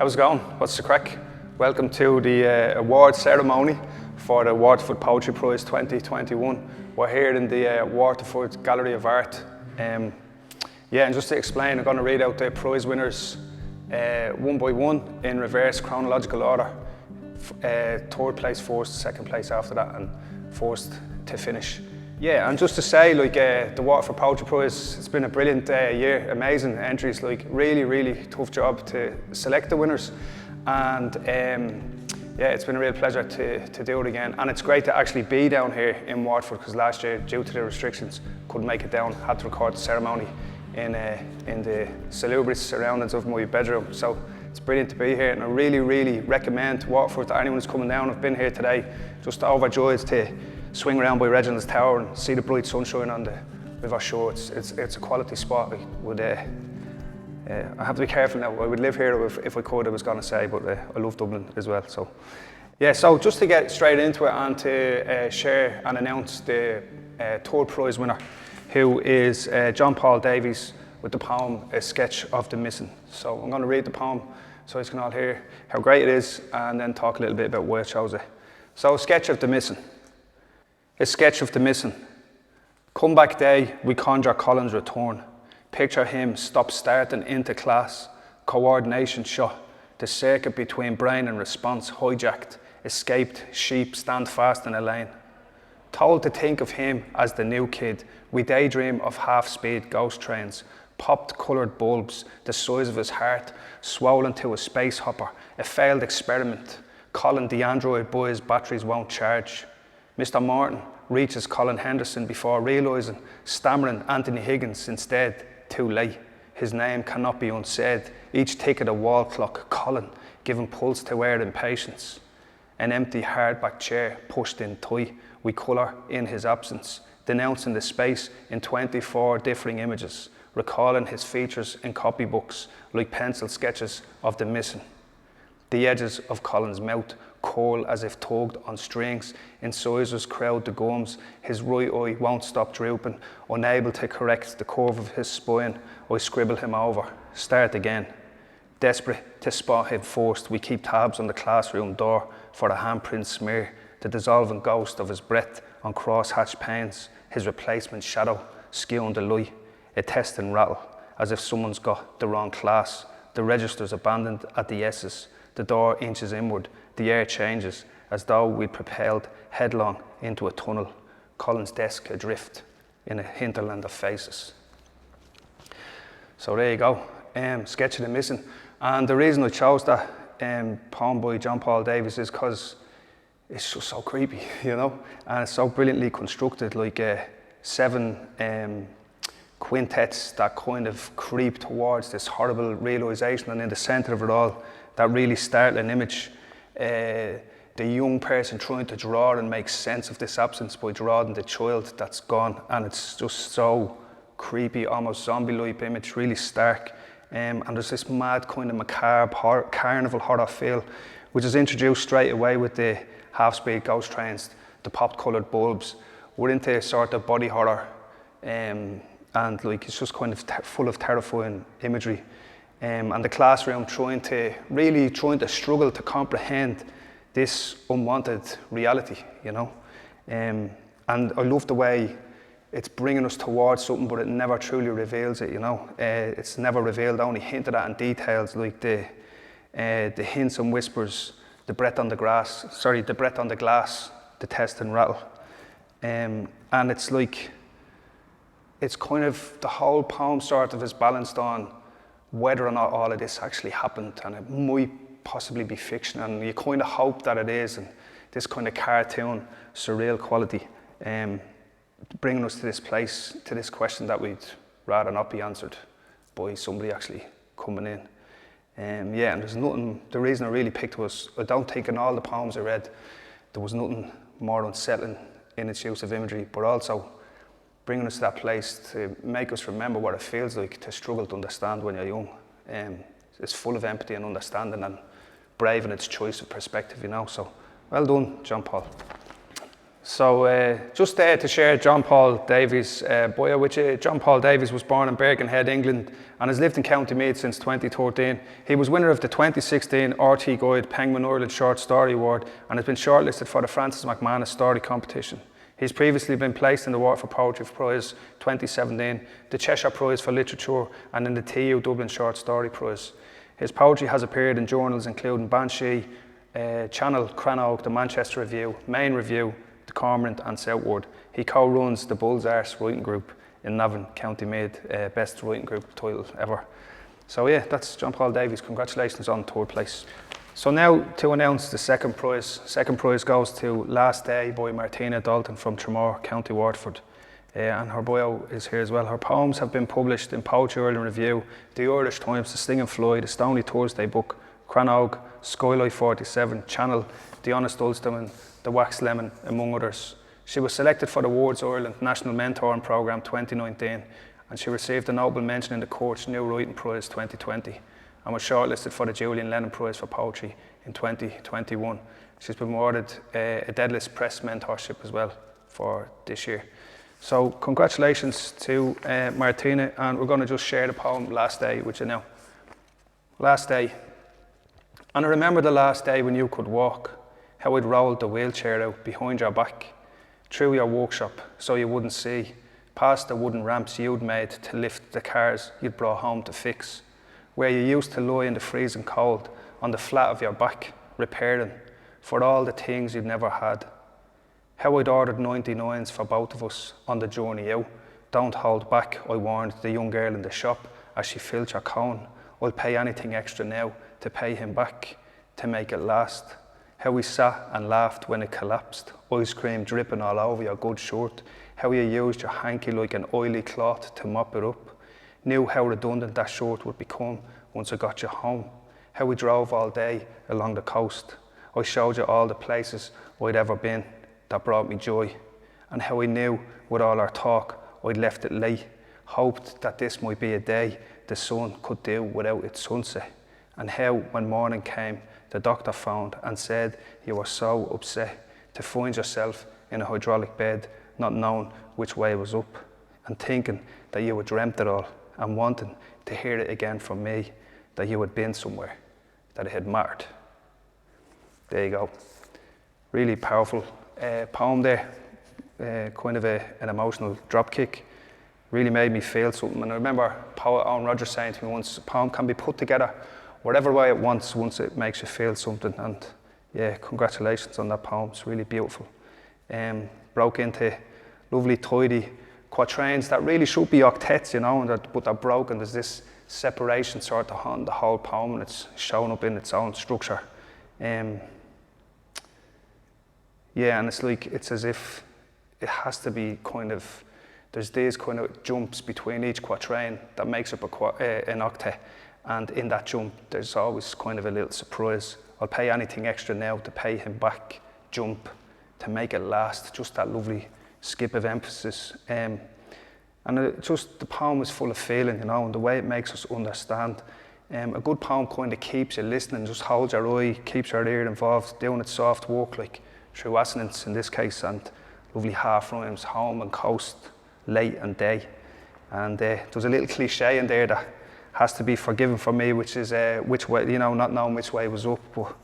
How's it going? What's the crack? Welcome to the award ceremony for the Waterford Poetry Prize 2021. We're here in the Waterford Gallery of Art. And just to explain, I'm going to read out the prize winners one by one in reverse chronological order. Third place first, second place after that, and first to finish. Yeah, and just to say, the Waterford Poetry Prize, it's been a brilliant year, amazing entries, really tough job to select the winners. And it's been a real pleasure to do it again. And it's great to actually be down here in Waterford, because last year, due to the restrictions, couldn't make it down, had to record the ceremony in the salubrious surroundings of my bedroom. So it's brilliant to be here, and I really recommend Waterford to anyone who's coming down. I've been here today, just overjoyed to swing around by Reginald's Tower and see the bright sunshine on the river shore. It's a quality spot. I have to be careful now. I would live here if I could, I was going to say, but I love Dublin as well. So just to get straight into it and to share and announce the third prize winner, who is John Paul Davies, with the poem A Sketch of the Missing. So I'm going to read the poem so you can all hear how great it is, and then talk a little bit about why I chose it. So, A Sketch of the Missing. A sketch of the missing. Comeback day, we conjure Colin's return. Picture him stop starting into class. Coordination shot. The circuit between brain and response hijacked. Escaped sheep stand fast in a lane. Told to think of him as the new kid, we daydream of half-speed ghost trains. Popped coloured bulbs, the size of his heart, swollen to a space hopper. A failed experiment. Colin the android boy's batteries won't charge. Mr. Martin reaches Colin Henderson before realising, stammering Anthony Higgins instead. Too late. His name cannot be unsaid. Each tick of the wall clock, Colin, giving pulse to our impatience. An empty hardback chair pushed in tight. We colour in his absence, denouncing the space in 24 differing images, recalling his features in copybooks like pencil sketches of the missing. The edges of Colin's mouth curl as if tugged on strings. Incisors crowd the gums. His right eye won't stop drooping. Unable to correct the curve of his spine, I scribble him over. Start again. Desperate to spot him first, we keep tabs on the classroom door for the handprint smear, the dissolving ghost of his breath on cross-hatched panes, his replacement shadow skewing the light. A test and rattle, as if someone's got the wrong class. The registers abandoned at the S's. The door inches inward, the air changes, as though we'd propelled headlong into a tunnel. Colin's desk adrift in a hinterland of faces. So there you go, Sketch of the Missing. And the reason I chose that poem by John Paul Davies is because it's just so creepy, and it's so brilliantly constructed, like 7 quintets that kind of creep towards this horrible realisation, and in the centre of it all, that really startling image, the young person trying to draw and make sense of this absence by drawing the child that's gone, and it's just so creepy, almost zombie-like image, really stark, and there's this mad kind of macabre carnival horror feel, which is introduced straight away with the half-speed ghost trains, the popped coloured bulbs. We're into a sort of body horror, and it's just kind of full of terrifying imagery. And the classroom trying to struggle to comprehend this unwanted reality, And I love the way it's bringing us towards something, but it never truly reveals it, It's never revealed, only hinted at in details, like the hints and whispers, the breath on the glass, the test and rattle. And it's kind of, the whole poem sort of is balanced on whether or not all of this actually happened, and it might possibly be fiction, and you kind of hope that it is, and this kind of cartoon, surreal quality, bringing us to this place, to this question that we'd rather not be answered by somebody actually coming in. And there's nothing, the reason I really picked was, I don't think in all the poems I read, there was nothing more unsettling in its use of imagery, but also bringing us to that place to make us remember what it feels like to struggle to understand when you're young. It's full of empathy and understanding, and brave in its choice of perspective, So well done, John Paul. So just there to share John Paul Davies' bio with you. John Paul Davies was born in Birkenhead, England, and has lived in County Meath since 2013. He was winner of the 2016 RT Guide Penguin Ireland Short Story Award and has been shortlisted for the Francis McManus Story Competition. He's previously been placed in the Waterford Poetry Prize 2017, the Cheshire Prize for Literature, and in the TU Dublin Short Story Prize. His poetry has appeared in journals including Banshee, Channel, Crannog, the Manchester Review, Main Review, the Cormorant and Southward. He co-runs the Bull's Arse writing group in Navan, County Meath, best writing group title ever. So yeah, that's John Paul Davies. Congratulations on third place. So now to announce the second prize. Second prize goes to Last Day by Martina Dalton from Tramore, County Waterford. And her bio is here as well. Her poems have been published in Poetry Ireland Review, the Irish Times, the Stinging Fly, the Stony Thursday Book, Crannog, Skylight 47, Channel, The Honest Ulsterman, The Wax Lemon, among others. She was selected for the Awards Ireland National Mentoring Programme 2019, and she received a Noble Mention in the Court's New Writing Prize 2020, and was shortlisted for the Julian Lennon Prize for Poetry in 2021. She's been awarded a Deadless Press mentorship as well for this year. So congratulations to Martina, and we're going to just share the poem Last Day with you now. Last day. And I remember the last day when you could walk, how I'd rolled the wheelchair out behind your back, through your workshop so you wouldn't see, past the wooden ramps you'd made to lift the cars you'd brought home to fix, where you used to lie in the freezing cold on the flat of your back, repairing for all the things you'd never had. How I'd ordered 99s for both of us on the journey out. Don't hold back, I warned the young girl in the shop as she filled your cone. I'll pay anything extra now to pay him back, to make it last. How we sat and laughed when it collapsed, ice cream dripping all over your good shirt. How you used your hanky like an oily cloth to mop it up. Knew how redundant that shirt would become once I got you home. How we drove all day along the coast. I showed you all the places I'd ever been that brought me joy. And how I knew with all our talk I'd left it late. Hoped that this might be a day the sun could do without its sunset. And how when morning came, the doctor phoned and said you were so upset to find yourself in a hydraulic bed, not knowing which way was up, and thinking that you had dreamt it all, and wanting to hear it again from me, that you had been somewhere, that it had mattered. There you go. Really powerful poem there, kind of an emotional dropkick. Really made me feel something. And I remember poet Owen Rogers saying to me once, a poem can be put together whatever way it wants once it makes you feel something. And yeah, congratulations on that poem. It's really beautiful. Broke into lovely, tidy quatrains that really should be octets, you know, but they're broken. There's this separation sort of on the whole poem, and it's shown up in its own structure. Yeah, and it's like, it's as if it has to be kind of, there's these kind of jumps between each quatrain that makes up an octet. And in that jump, there's always kind of a little surprise. I'll pay anything extra now to pay him back, jump, to make it last. Just that lovely skip of emphasis. And just the poem is full of feeling, you know, and the way it makes us understand. A good poem kind of keeps you listening, just holds your eye, keeps your ear involved, doing its soft work, like through assonance in this case, and lovely half rhymes, home and coast, late and day. And there's a little cliche in there that has to be forgiven for me, which is which way, you know, not knowing which way was up, but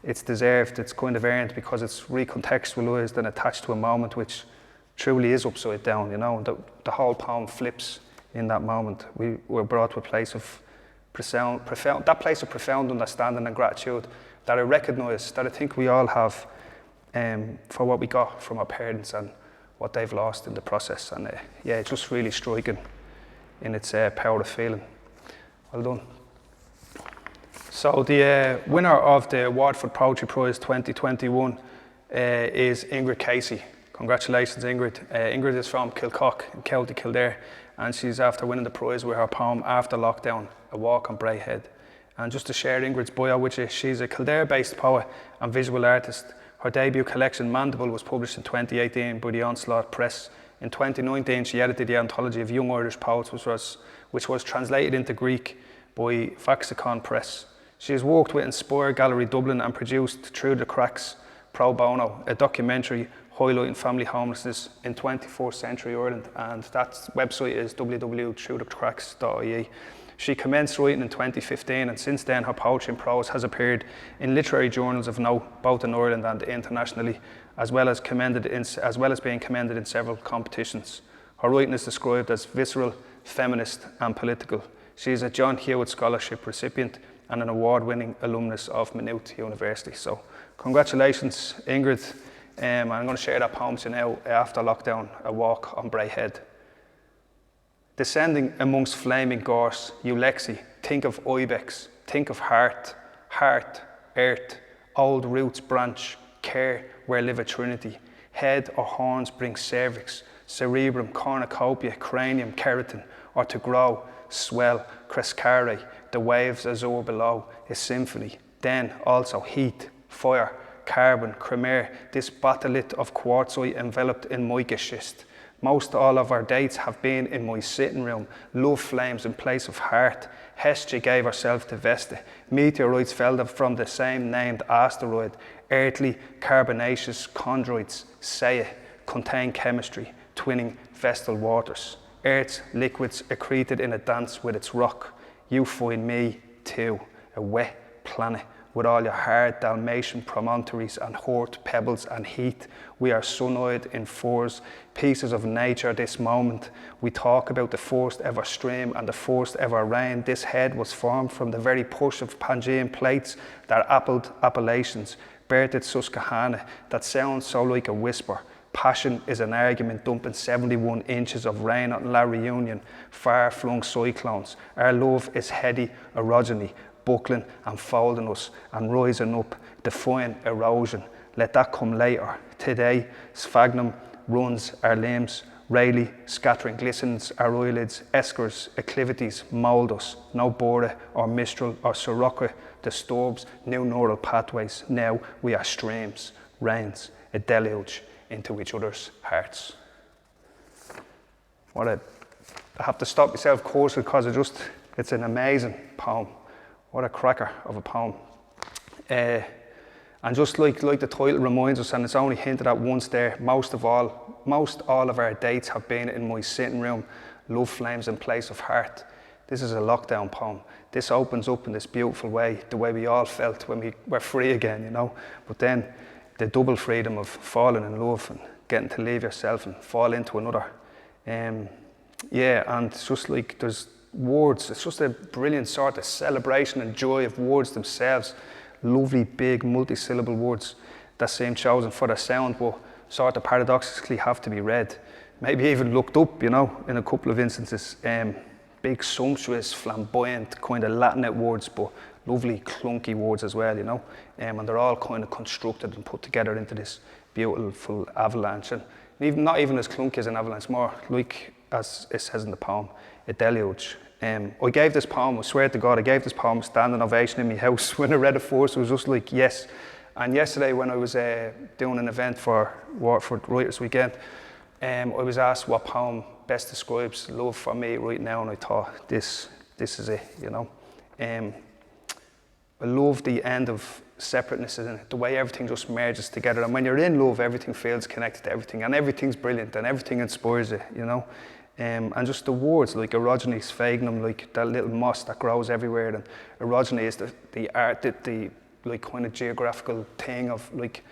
it's deserved, it's kind of earned because it's recontextualized and attached to a moment which truly is upside down, you know, and the whole poem flips in that moment. We were brought to a place of profound, that place of profound understanding and gratitude that I recognise, that I think we all have for what we got from our parents and what they've lost in the process. And yeah, it's just really striking in its power of feeling. Well done. So the winner of the Waterford Poetry Prize 2021 is Ingrid Casey. Congratulations, Ingrid. Ingrid is from Kilcock in County Kildare, and she's after winning the prize with her poem After Lockdown, A Walk on Bray Head. And just to share Ingrid's bio with you, she's a Kildare-based poet and visual artist. Her debut collection, Mandible, was published in 2018 by the Onslaught Press. In 2019, she edited the anthology of young Irish poets, which was translated into Greek by Vaxicon Press. She has worked with Inspire Gallery Dublin and produced Through the Cracks, Pro Bono, a documentary highlighting family homelessness in 21st century Ireland, and that website is www.throughthecracks.ie. She commenced writing in 2015, and since then her poetry and prose has appeared in literary journals of note, both in Ireland and internationally, as well as being commended in several competitions. Her writing is described as visceral, feminist and political. She is a John Hewitt Scholarship recipient and an award-winning alumnus of Meath University. So congratulations, Ingrid. I'm going to share that poem to you now after lockdown, A Walk on Bray Head. Descending amongst flaming gorse, Ulexi, think of ibex, think of heart, earth, old roots branch, care where live a trinity, head or horns bring cervix, cerebrum, cornucopia, cranium, keratin, or to grow, swell, crescare, the waves azure below, a symphony, then also heat, fire, carbon, cremere, this batholith of quartzite enveloped in mica schist. Most all of our dates have been in my sitting room, love flames in place of heart. Hestia gave herself to Vesta. Meteorites fell from the same named asteroid. Earthly carbonaceous chondroids, say, contain chemistry, twinning vestal waters. Earth's liquids accreted in a dance with its rock. You find me, too, a wet planet, with all your hard Dalmatian promontories and hort pebbles and heat. We are sun-eyed in fours, pieces of nature this moment. We talk about the first ever stream and the first ever rain. This head was formed from the very push of Pangaean plates that appled Appalachians, birthed Susquehanna, that sounds so like a whisper. Passion is an argument dumping 71 inches of rain on La Reunion, far-flung cyclones. Our love is heady orogeny, buckling and folding us and rising up, defying erosion. Let that come later. Today, sphagnum runs our limbs, Rayleigh scattering glistens our eyelids, eskers, acclivities mould us. No Bora or Mistral or Sirocco disturbs new neural pathways. Now we are streams, rains, a deluge into each other's hearts. I have to stop myself, of course, because it's an amazing poem. What a cracker of a poem. And just like the title reminds us, and it's only hinted at once there, most all of our dates have been in my sitting room, love flames in place of heart. This is a lockdown poem. This opens up in this beautiful way, the way we all felt when we were free again, you know. But then the double freedom of falling in love and getting to leave yourself and fall into another. And it's just like there's words, it's just a brilliant sort of celebration and joy of words themselves. Lovely, big, multi-syllable words that seem chosen for their sound, but sort of paradoxically have to be read. Maybe even looked up, you know, in a couple of instances. Big, sumptuous, flamboyant, kind of Latinate words, but lovely, clunky words as well, you know. And they're all kind of constructed and put together into this beautiful avalanche. And not even as clunky as an avalanche, more like, as it says in the poem, a deluge. I gave this poem, I swear to God, I gave this poem a standing ovation in my house. When I read it first, it was just like, yes. And yesterday when I was doing an event for Waterford Writers Weekend, I was asked what poem best describes love for me right now, and I thought, this is it, you know. I love the end of separateness in it, the way everything just merges together. And when you're in love, everything feels connected to everything, and everything's brilliant, and everything inspires you, you know. And just the words like orogeny, sphagnum, like that little moss that grows everywhere. And orogeny is the art, the like kind of geographical thing of like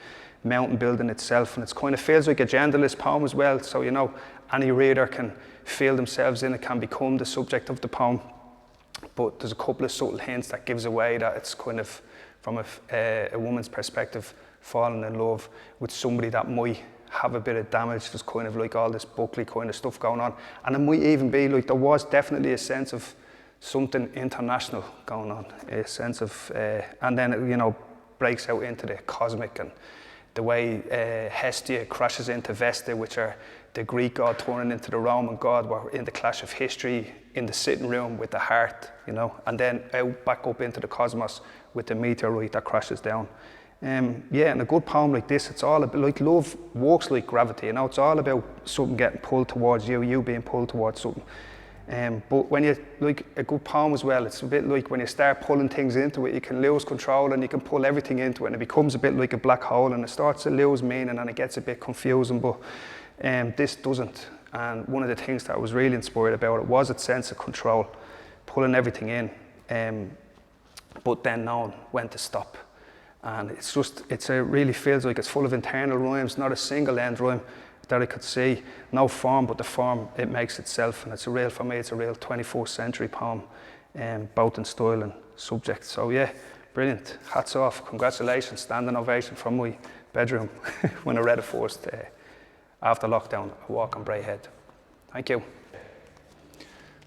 mountain building itself. And it's kind of feels like a genderless poem as well. So, you know, any reader can feel themselves in it, can become the subject of the poem. But there's a couple of subtle hints that gives away that it's kind of from a woman's perspective, falling in love with somebody that might have a bit of damage. There's kind of like all this Buckley kind of stuff going on. And it might even be like there was definitely a sense of something international going on, a sense of, and then it, you know, breaks out into the cosmic, and the way Hestia crashes into Vesta, which are the Greek god turning into the Roman god, were in the clash of history in the sitting room with the heart, you know, and then out back up into the cosmos with the meteorite that crashes down. And a good poem like this, it's all about, like, love works like gravity, you know, it's all about something getting pulled towards you, you being pulled towards something. But when you like a good poem as well, it's a bit like when you start pulling things into it, you can lose control and you can pull everything into it, and it becomes a bit like a black hole, and it starts to lose meaning and it gets a bit confusing. But this doesn't. And one of the things that I was really inspired about it was its sense of control, pulling everything in, but then knowing when to stop. And it really feels like it's full of internal rhymes, not a single end rhyme that I could see. No form, but the form, it makes itself. And for me, it's a real 24th century poem, both in style and subject. So yeah, brilliant. Hats off, congratulations, standing ovation from my bedroom when I read it first after lockdown, a walk on Bray Head. Thank you.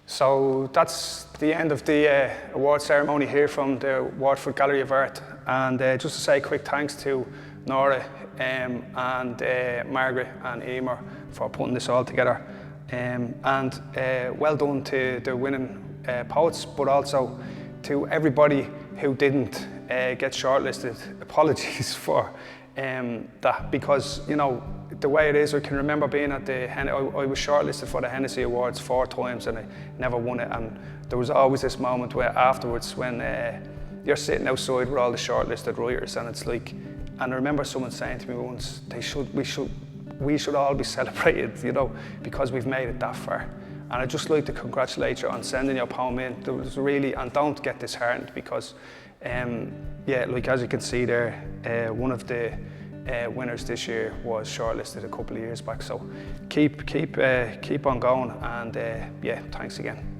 So that's the end of the award ceremony here from the Waterford Gallery of Art. And just to say a quick thanks to Nora and Margaret and Emer for putting this all together. And well done to the winning poets, but also to everybody who didn't get shortlisted. Apologies for that, because you know the way it is. I can remember being at I was shortlisted for the Hennessy Awards 4 times and I never won it, and there was always this moment where afterwards when you're sitting outside with all the shortlisted writers, and it's like, and I remember someone saying to me once, we should all be celebrated, you know, because we've made it that far. And I'd just like to congratulate you on sending your poem in. There was really, and don't get disheartened, because yeah, like as you can see there, one of the winners this year was shortlisted a couple of years back. So keep on going, and yeah, thanks again.